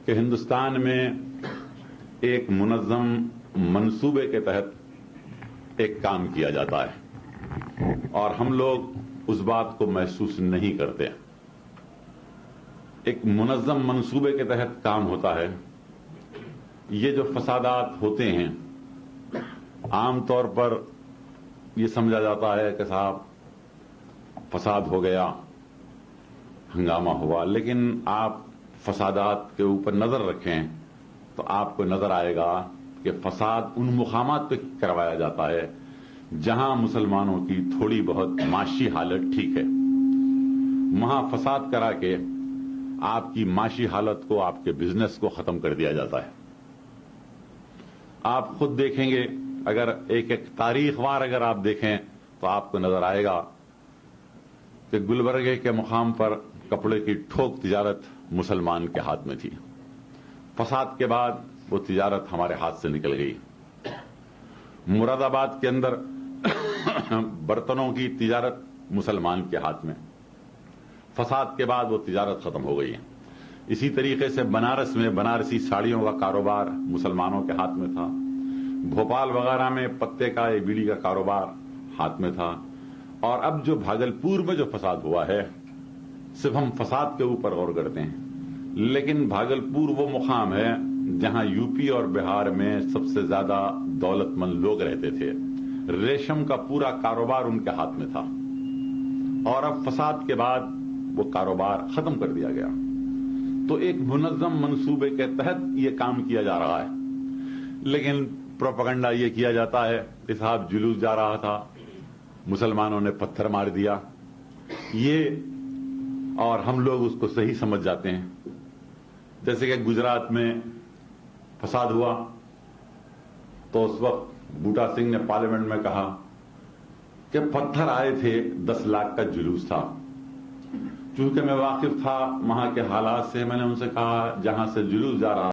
کہ ہندوستان میں ایک منظم منصوبے کے تحت ایک کام کیا جاتا ہے اور ہم لوگ اس بات کو محسوس نہیں کرتے. ایک منظم منصوبے کے تحت کام ہوتا ہے. یہ جو فسادات ہوتے ہیں عام طور پر یہ سمجھا جاتا ہے کہ صاحب فساد ہو گیا، ہنگامہ ہوا، لیکن آپ فسادات کے اوپر نظر رکھیں تو آپ کو نظر آئے گا کہ فساد ان مقامات پہ کروایا جاتا ہے جہاں مسلمانوں کی تھوڑی بہت معاشی حالت ٹھیک ہے. وہاں فساد کرا کے آپ کی معاشی حالت کو، آپ کے بزنس کو ختم کر دیا جاتا ہے. آپ خود دیکھیں گے، اگر ایک ایک تاریخ وار اگر آپ دیکھیں تو آپ کو نظر آئے گا کہ گلبرگے کے مقام پر کپڑے کی ٹھوک تجارت مسلمان کے ہاتھ میں تھی. فساد کے بعد وہ تجارت ہمارے ہاتھ سے نکل گئی. مراد آباد کے اندر برتنوں کی تجارت مسلمان کے ہاتھ میں، فساد کے بعد وہ تجارت ختم ہو گئی. اسی طریقے سے بنارس میں بنارسی ساڑیوں کا کاروبار مسلمانوں کے ہاتھ میں تھا. بھوپال وغیرہ میں پتے کا یا بیڑی کا کاروبار ہاتھ میں تھا. اور اب جو بھاگلپور میں جو فساد ہوا ہے، صرف ہم فساد کے اوپر غور کرتے ہیں، لیکن بھاگلپور وہ مقام ہے جہاں یو پی اور بہار میں سب سے زیادہ دولت مند لوگ رہتے تھے. ریشم کا پورا کاروبار ان کے ہاتھ میں تھا اور اب فساد کے بعد وہ کاروبار ختم کر دیا گیا. تو ایک منظم منصوبے کے تحت یہ کام کیا جا رہا ہے، لیکن پروپیگنڈا یہ کیا جاتا ہے کہ صاحب جلوس جا رہا تھا، مسلمانوں نے پتھر مار دیا، یہ اور ہم لوگ اس کو صحیح سمجھ جاتے ہیں. جیسے کہ گجرات میں فساد ہوا تو اس وقت بوٹا سنگھ نے پارلیمنٹ میں کہا کہ پتھر آئے تھے، 10 لاکھ کا جلوس تھا. چونکہ میں واقف تھا وہاں کے حالات سے، میں نے ان سے کہا جہاں سے جلوس جا رہا